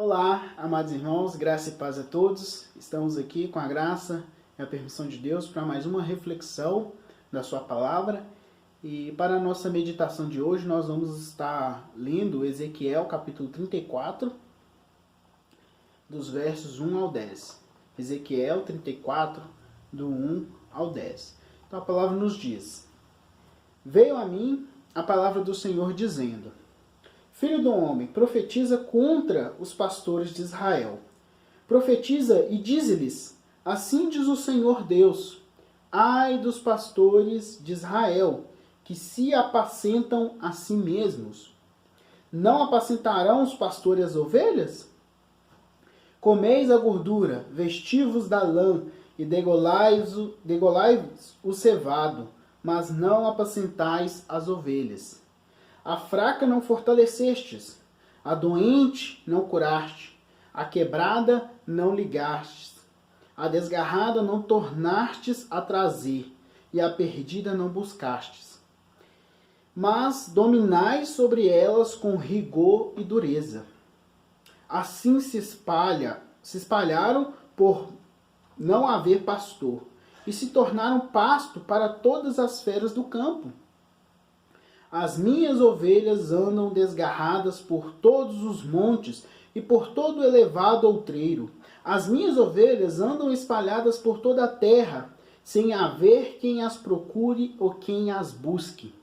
Olá, amados irmãos, graça e paz a todos. Estamos aqui com a graça e a permissão de Deus para mais uma reflexão da sua palavra. E para a nossa meditação de hoje, nós vamos estar lendo Ezequiel capítulo 34, dos versos 1 ao 10. Ezequiel 34, do 1 ao 10. Então a palavra nos diz: Veio a mim a palavra do Senhor dizendo: Filho do homem, profetiza contra os pastores de Israel. Profetiza e dize-lhes: Assim diz o Senhor Deus: Ai dos pastores de Israel, que se apacentam a si mesmos. Não apacentarão os pastores as ovelhas? Comeis a gordura, vestivos da lã, e degolai-vos o cevado, mas não apacentais as ovelhas. A fraca não fortalecestes, a doente não curaste, a quebrada não ligastes, a desgarrada não tornastes a trazer, e a perdida não buscastes. Mas dominais sobre elas com rigor e dureza. Assim se espalharam por não haver pastor, e se tornaram pasto para todas as feras do campo. As minhas ovelhas andam desgarradas por todos os montes e por todo o elevado outreiro. As minhas ovelhas andam espalhadas por toda a terra, sem haver quem as procure ou quem as busque.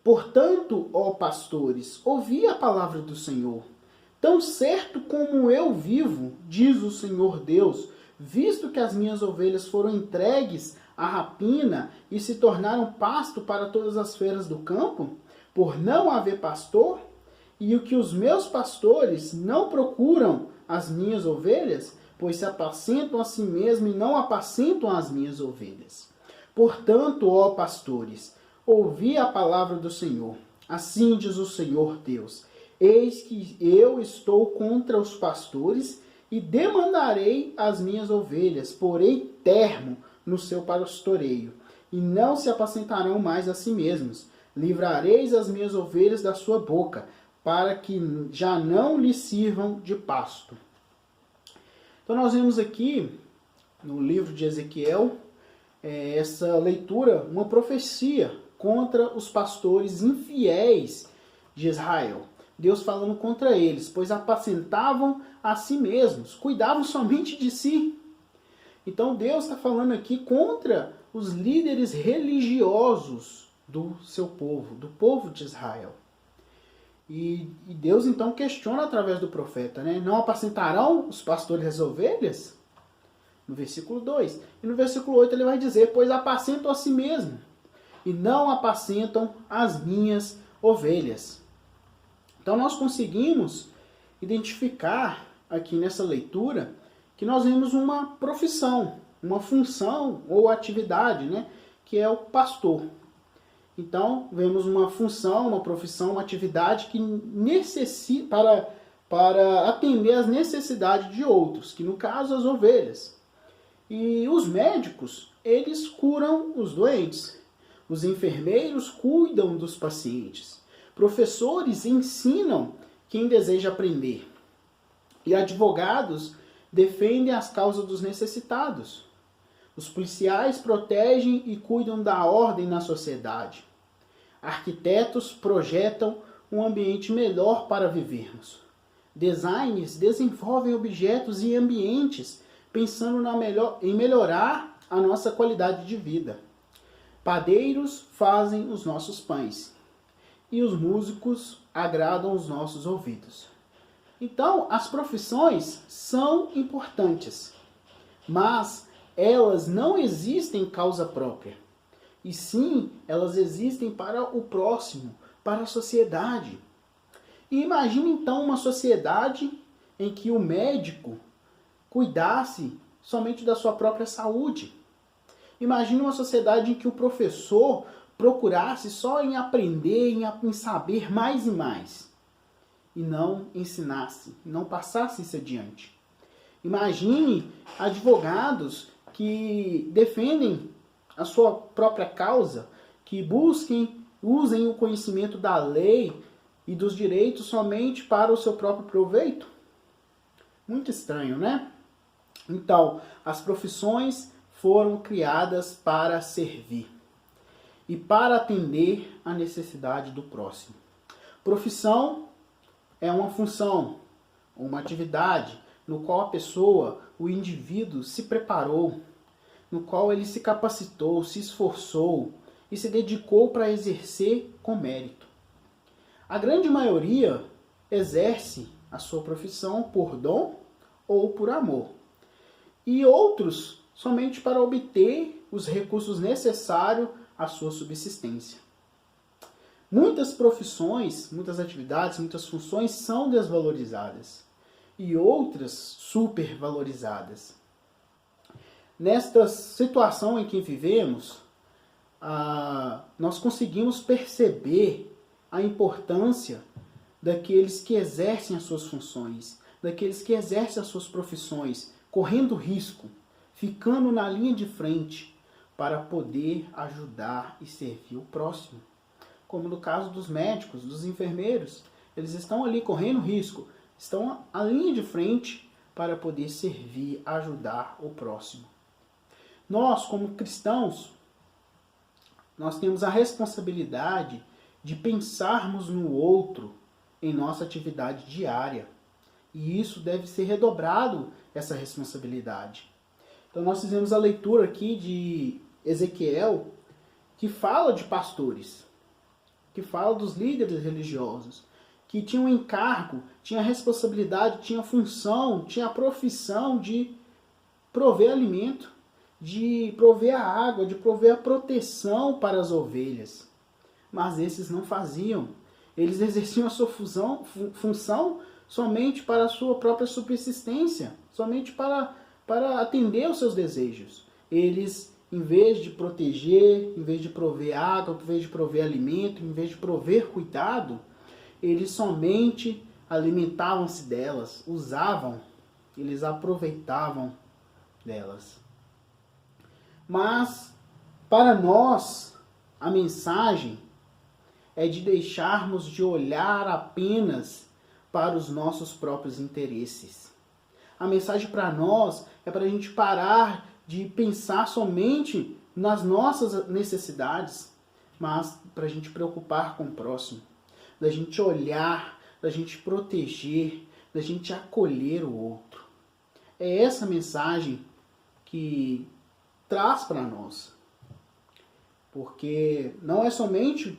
Portanto, ó pastores, ouvi a palavra do Senhor. Tão certo como eu vivo, diz o Senhor Deus, visto que as minhas ovelhas foram entregues à rapina e se tornaram pasto para todas as feras do campo, por não haver pastor, e o que os meus pastores não procuram as minhas ovelhas, pois se apacentam a si mesmos e não apacentam as minhas ovelhas. Portanto, ó pastores, ouvi a palavra do Senhor. Assim diz o Senhor Deus: Eis que eu estou contra os pastores e demandarei as minhas ovelhas, porei termo no seu pastoreio, e não se apacentarão mais a si mesmos. Livrareis as minhas ovelhas da sua boca, para que já não lhes sirvam de pasto. Então nós vemos aqui, no livro de Ezequiel, essa leitura, uma profecia contra os pastores infiéis de Israel. Deus falando contra eles, pois apacentavam a si mesmos, cuidavam somente de si. Então Deus está falando aqui contra os líderes religiosos do seu povo, do povo de Israel. E Deus então questiona através do profeta, né? Não apacentarão os pastores as ovelhas? No versículo 2. E no versículo 8 ele vai dizer: Pois apacentam a si mesmo, e não apacentam as minhas ovelhas. Então nós conseguimos identificar aqui nessa leitura que nós vemos uma profissão, uma função ou atividade, né, que é o pastor. Então, vemos uma função, uma profissão, uma atividade que necessita para atender às necessidades de outros, que no caso as ovelhas. E os médicos, eles curam os doentes. Os enfermeiros cuidam dos pacientes. Professores ensinam quem deseja aprender. E advogados defendem as causas dos necessitados. Os policiais protegem e cuidam da ordem na sociedade. Arquitetos projetam um ambiente melhor para vivermos. Designers desenvolvem objetos e ambientes pensando em melhorar a nossa qualidade de vida. Padeiros fazem os nossos pães. E os músicos agradam os nossos ouvidos. Então, as profissões são importantes, mas elas não existem em causa própria. E sim, elas existem para o próximo, para a sociedade. E imagine então uma sociedade em que o médico cuidasse somente da sua própria saúde. Imagine uma sociedade em que o professor procurasse só em aprender, em saber mais e mais. E não ensinasse, não passasse isso adiante. Imagine advogados que defendem a sua própria causa, que usem o conhecimento da lei e dos direitos somente para o seu próprio proveito. Muito estranho, né? Então, as profissões foram criadas para servir e para atender a necessidade do próximo. Profissão é uma função, uma atividade no qual a pessoa, o indivíduo, se preparou, no qual ele se capacitou, se esforçou e se dedicou para exercer com mérito. A grande maioria exerce a sua profissão por dom ou por amor, e outros somente para obter os recursos necessários à sua subsistência. Muitas profissões, muitas atividades, muitas funções são desvalorizadas e outras supervalorizadas. Nesta situação em que vivemos, nós conseguimos perceber a importância daqueles que exercem as suas funções, daqueles que exercem as suas profissões, correndo risco, ficando na linha de frente para poder ajudar e servir o próximo. Como no caso dos médicos, dos enfermeiros, eles estão ali correndo risco, estão à linha de frente para poder servir, ajudar o próximo. Nós, como cristãos, nós temos a responsabilidade de pensarmos no outro em nossa atividade diária. E isso deve ser redobrado, essa responsabilidade. Então nós fizemos a leitura aqui de Ezequiel, que fala de pastores, que fala dos líderes religiosos, que tinham um encargo, tinha a responsabilidade, tinha a função, tinha a profissão de prover alimento, de prover a água, de prover a proteção para as ovelhas. Mas esses não faziam. Eles exerciam a sua função somente para a sua própria subsistência, somente para atender os seus desejos. Eles, em vez de proteger, em vez de prover água, em vez de prover alimento, em vez de prover cuidado, eles somente alimentavam-se delas, usavam, eles aproveitavam delas. Mas, para nós, a mensagem é de deixarmos de olhar apenas para os nossos próprios interesses. A mensagem para nós é para a gente parar de pensar somente nas nossas necessidades, mas para a gente preocupar com o próximo, da gente olhar, da gente proteger, da gente acolher o outro. É essa mensagem que traz para nós. Porque não é somente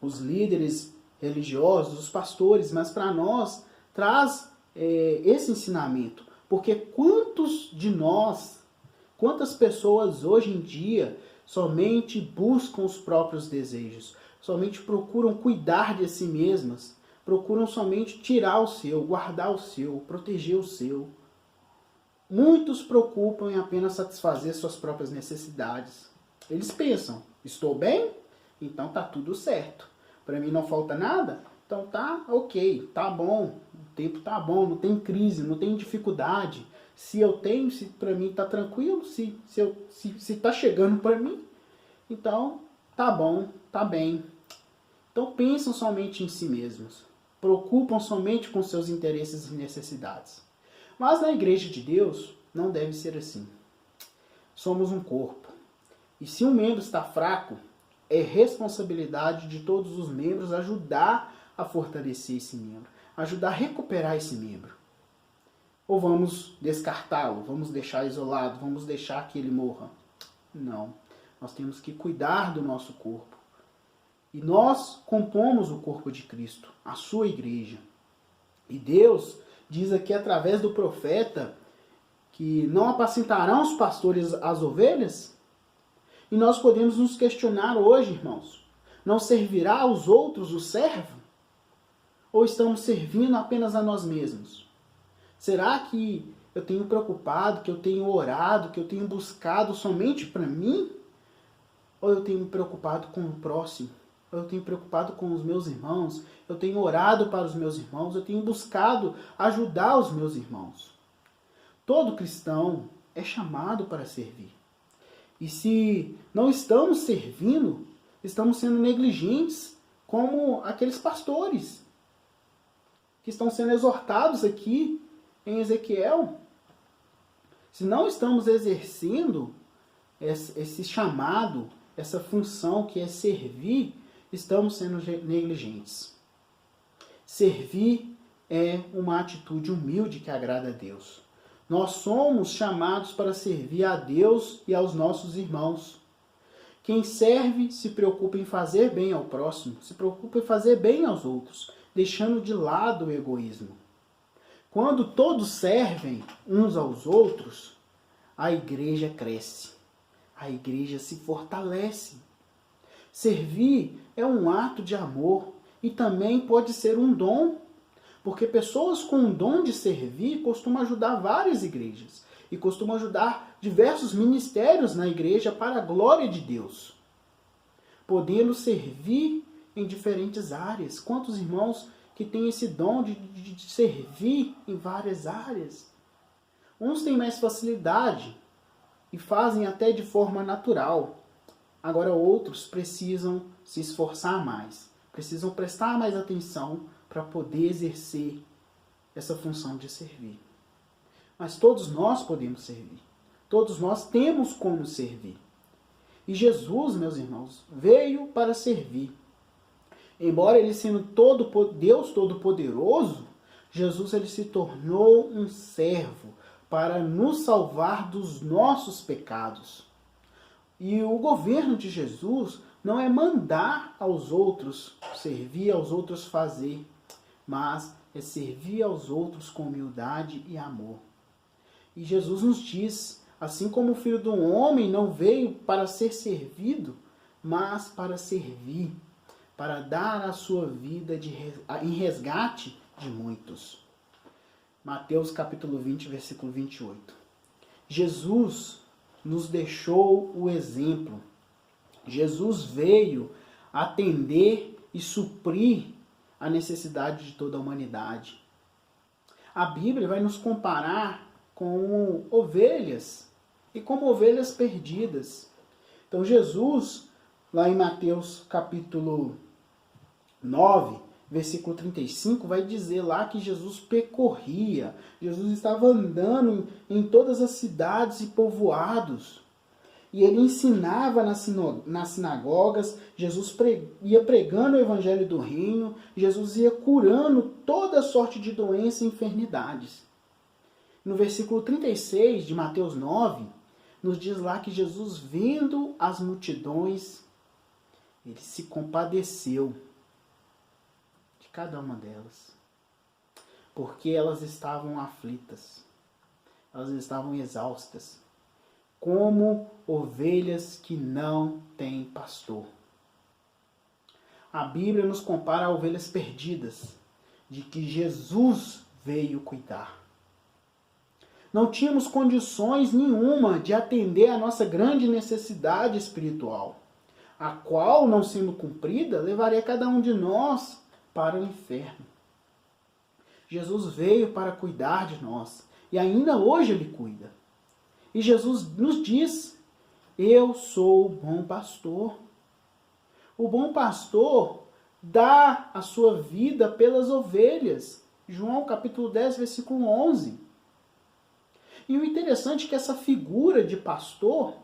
os líderes religiosos, os pastores, mas para nós traz esse ensinamento. Porque quantos de nós, quantas pessoas hoje em dia somente buscam os próprios desejos, somente procuram cuidar de si mesmas, procuram somente tirar o seu, guardar o seu, proteger o seu. Muitos preocupam em apenas satisfazer suas próprias necessidades. Eles pensam, estou bem? Então tá tudo certo. Para mim não falta nada? Então tá ok, tá bom. O tempo tá bom, não tem crise, não tem dificuldade. Se eu tenho, se para mim tá tranquilo, se tá chegando para mim, então tá bom, tá bem. Então pensam somente em si mesmos. Preocupam somente com seus interesses e necessidades. Mas na igreja de Deus não deve ser assim. Somos um corpo. E se um membro está fraco, é responsabilidade de todos os membros ajudar a fortalecer esse membro, ajudar a recuperar esse membro. Ou vamos descartá-lo, vamos deixar isolado, vamos deixar que ele morra? Não. Nós temos que cuidar do nosso corpo. E nós compomos o corpo de Cristo, a sua igreja. E Deus diz aqui através do profeta que não apacentarão os pastores as ovelhas? E nós podemos nos questionar hoje, irmãos, não servirá aos outros o servo? Ou estamos servindo apenas a nós mesmos? Será que eu tenho preocupado, que eu tenho orado, que eu tenho buscado somente para mim? Ou eu tenho me preocupado com o próximo? Ou eu tenho preocupado com os meus irmãos? Eu tenho orado para os meus irmãos? Eu tenho buscado ajudar os meus irmãos? Todo cristão é chamado para servir. E se não estamos servindo, estamos sendo negligentes, como aqueles pastores que estão sendo exortados aqui em Ezequiel. Se não estamos exercendo esse chamado, essa função que é servir, estamos sendo negligentes. Servir é uma atitude humilde que agrada a Deus. Nós somos chamados para servir a Deus e aos nossos irmãos. Quem serve se preocupa em fazer bem ao próximo, se preocupa em fazer bem aos outros, deixando de lado o egoísmo. Quando todos servem uns aos outros, a igreja cresce, a igreja se fortalece. Servir é um ato de amor e também pode ser um dom, porque pessoas com o dom de servir costumam ajudar várias igrejas e costumam ajudar diversos ministérios na igreja para a glória de Deus, podendo servir em diferentes áreas. Quantos irmãos que têm esse dom de servir em várias áreas? Uns têm mais facilidade e fazem até de forma natural. Agora outros precisam se esforçar mais, precisam prestar mais atenção para poder exercer essa função de servir. Mas todos nós podemos servir. Todos nós temos como servir. E Jesus, meus irmãos, veio para servir. Embora ele sendo Deus Todo-Poderoso, Jesus ele se tornou um servo para nos salvar dos nossos pecados. E o governo de Jesus não é mandar aos outros servir, aos outros fazer, mas é servir aos outros com humildade e amor. E Jesus nos diz, assim como o Filho do Homem não veio para ser servido, mas para servir, para dar a sua vida em resgate de muitos. Mateus capítulo 20, versículo 28. Jesus nos deixou o exemplo. Jesus veio atender e suprir a necessidade de toda a humanidade. A Bíblia vai nos comparar com ovelhas e como ovelhas perdidas. Então Jesus, lá em Mateus capítulo 9, versículo 35, vai dizer lá que Jesus percorria, Jesus estava andando em todas as cidades e povoados. E ele ensinava nas sinagogas, Jesus ia pregando o evangelho do reino, Jesus ia curando toda sorte de doenças e enfermidades. No versículo 36 de Mateus 9, nos diz lá que Jesus, vendo as multidões, ele se compadeceu de cada uma delas, porque elas estavam aflitas, elas estavam exaustas, como ovelhas que não têm pastor. A Bíblia nos compara a ovelhas perdidas, de que Jesus veio cuidar. Não tínhamos condições nenhuma de atender a nossa grande necessidade espiritual, a qual, não sendo cumprida, levaria cada um de nós para o inferno. Jesus veio para cuidar de nós, e ainda hoje ele cuida. E Jesus nos diz, eu sou o bom pastor. O bom pastor dá a sua vida pelas ovelhas. João capítulo 10, versículo 11. E o interessante é que essa figura de pastor,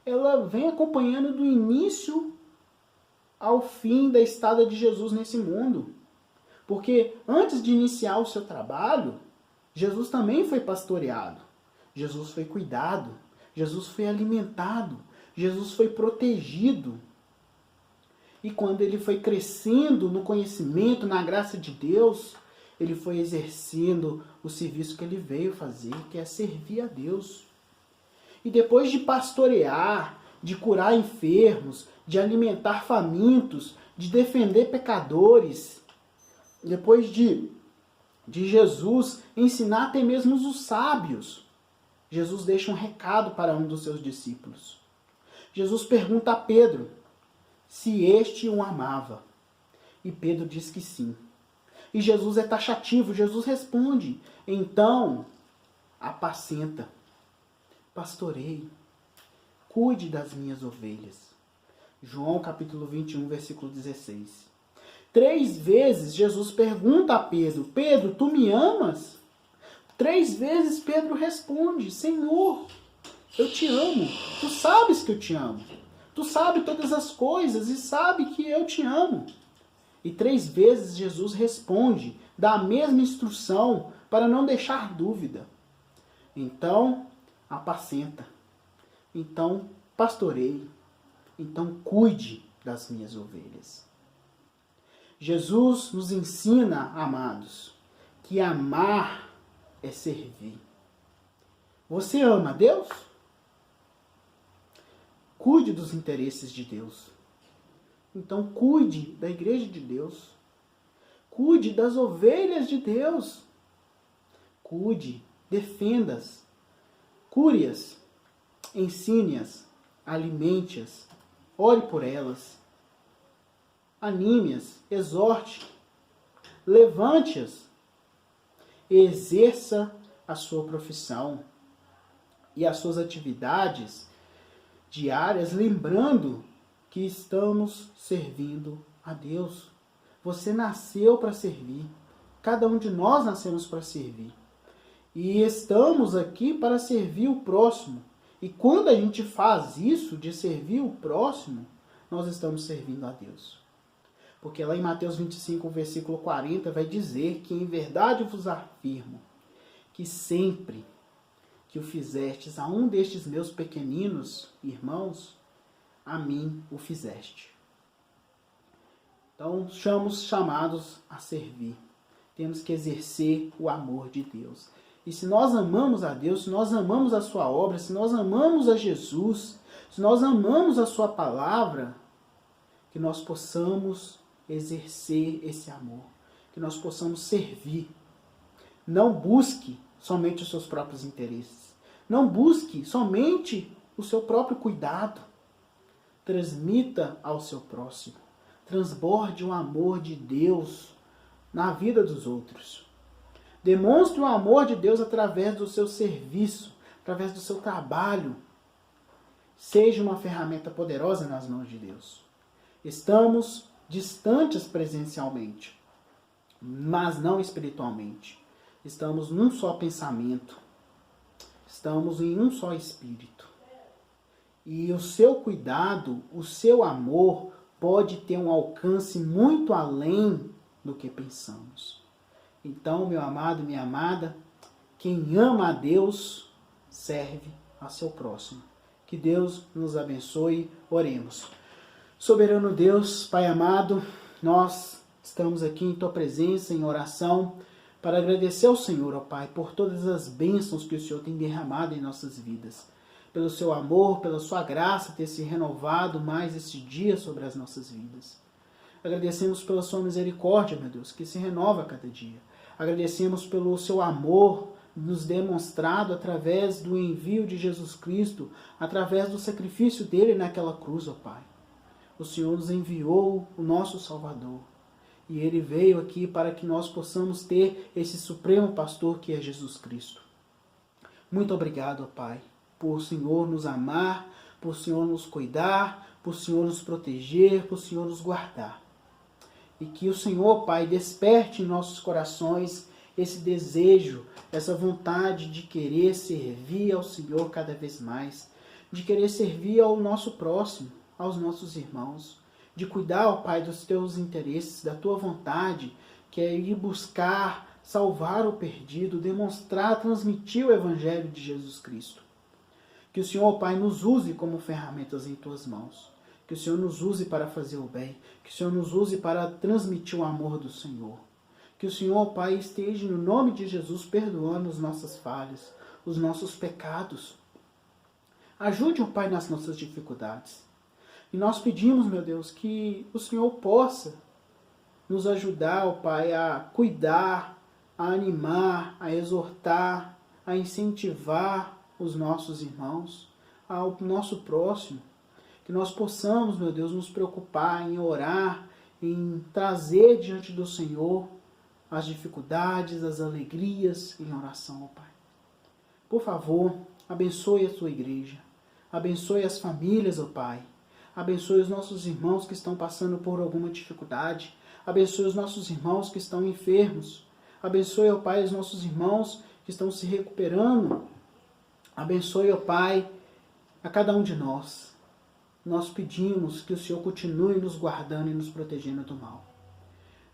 ela vem acompanhando do início ao fim da estada de Jesus nesse mundo. Porque antes de iniciar o seu trabalho, Jesus também foi pastoreado. Jesus foi cuidado, Jesus foi alimentado, Jesus foi protegido. E quando ele foi crescendo no conhecimento, na graça de Deus, ele foi exercendo o serviço que ele veio fazer, que é servir a Deus. E depois de pastorear, de curar enfermos, de alimentar famintos, de defender pecadores, depois de Jesus ensinar até mesmo os sábios, Jesus deixa um recado para um dos seus discípulos. Jesus pergunta a Pedro se este o amava. E Pedro diz que sim. E Jesus é taxativo. Jesus responde, então, apacenta, pastoreie, cuide das minhas ovelhas. João capítulo 21, versículo 16. 3 vezes Jesus pergunta a Pedro, Pedro, tu me amas? 3 vezes Pedro responde: Senhor, eu te amo. Tu sabes que eu te amo. Tu sabes todas as coisas e sabe que eu te amo. E 3 vezes Jesus responde, dá a mesma instrução para não deixar dúvida. Então, apacenta. Então, pastoreie. Então, cuide das minhas ovelhas. Jesus nos ensina, amados, que amar é servir. Você ama Deus? Cuide dos interesses de Deus. Então, cuide da igreja de Deus. Cuide das ovelhas de Deus. Cuide, defenda-as, cure-as, ensine-as, alimente-as, ore por elas, anime-as, exorte, levante-as, exerça a sua profissão e as suas atividades diárias, lembrando que estamos servindo a Deus. Você nasceu para servir. Cada um de nós nascemos para servir. E estamos aqui para servir o próximo. E quando a gente faz isso, de servir o próximo, nós estamos servindo a Deus. Porque lá em Mateus 25, versículo 40, vai dizer que em verdade vos afirmo que sempre que o fizestes a um destes meus pequeninos irmãos, a mim o fizeste. Então, somos chamados a servir. Temos que exercer o amor de Deus. E se nós amamos a Deus, se nós amamos a sua obra, se nós amamos a Jesus, se nós amamos a sua palavra, que nós possamos exercer esse amor, que nós possamos servir. Não busque somente os seus próprios interesses. Não busque somente o seu próprio cuidado. Transmita ao seu próximo. Transborde o amor de Deus na vida dos outros. Demonstre o amor de Deus através do seu serviço, através do seu trabalho. Seja uma ferramenta poderosa nas mãos de Deus. Estamos distantes presencialmente, mas não espiritualmente. Estamos num só pensamento. Estamos em um só espírito. E o seu cuidado, o seu amor, pode ter um alcance muito além do que pensamos. Então, meu amado, minha amada, quem ama a Deus, serve a seu próximo. Que Deus nos abençoe. Oremos. Soberano Deus, Pai amado, nós estamos aqui em Tua presença, em oração, para agradecer ao Senhor, ó Pai, por todas as bênçãos que o Senhor tem derramado em nossas vidas. Pelo Seu amor, pela Sua graça ter se renovado mais este dia sobre as nossas vidas. Agradecemos pela Sua misericórdia, meu Deus, que se renova a cada dia. Agradecemos pelo Seu amor nos demonstrado através do envio de Jesus Cristo, através do sacrifício dele naquela cruz, ó Pai. O Senhor nos enviou o nosso Salvador. E Ele veio aqui para que nós possamos ter esse supremo pastor que é Jesus Cristo. Muito obrigado, ó Pai, por o Senhor nos amar, por o Senhor nos cuidar, por o Senhor nos proteger, por o Senhor nos guardar. E que o Senhor, Pai, desperte em nossos corações esse desejo, essa vontade de querer servir ao Senhor cada vez mais, de querer servir ao nosso próximo, aos nossos irmãos, de cuidar, ó Pai, dos teus interesses, da tua vontade, que é ir buscar, salvar o perdido, demonstrar, transmitir o Evangelho de Jesus Cristo. Que o Senhor, ó Pai, nos use como ferramentas em tuas mãos. Que o Senhor nos use para fazer o bem. Que o Senhor nos use para transmitir o amor do Senhor. Que o Senhor, ó Pai, esteja no nome de Jesus perdoando as nossas falhas, os nossos pecados. Ajude, ó Pai, nas nossas dificuldades. E nós pedimos, meu Deus, que o Senhor possa nos ajudar, ó Pai, a cuidar, a animar, a exortar, a incentivar os nossos irmãos, ao nosso próximo. Que nós possamos, meu Deus, nos preocupar em orar, em trazer diante do Senhor as dificuldades, as alegrias em oração, ó Pai. Por favor, abençoe a tua igreja. Abençoe as famílias, ó Pai. Abençoe os nossos irmãos que estão passando por alguma dificuldade. Abençoe os nossos irmãos que estão enfermos. Abençoe, ó Pai, os nossos irmãos que estão se recuperando. Abençoe, ó Pai, a cada um de nós. Nós pedimos que o Senhor continue nos guardando e nos protegendo do mal.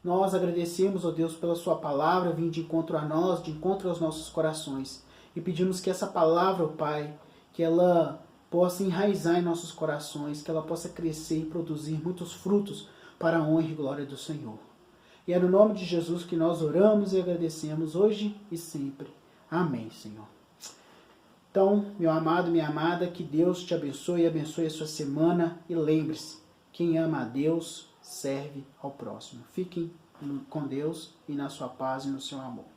Nós agradecemos, ó Deus, pela sua palavra, vindo de encontro a nós, de encontro aos nossos corações. E pedimos que essa palavra, ó Pai, que ela possa enraizar em nossos corações, que ela possa crescer e produzir muitos frutos para a honra e glória do Senhor. E é no nome de Jesus que nós oramos e agradecemos hoje e sempre. Amém, Senhor. Então, meu amado, minha amada, que Deus te abençoe e abençoe a sua semana. E lembre-se, quem ama a Deus serve ao próximo. Fiquem com Deus e na sua paz e no seu amor.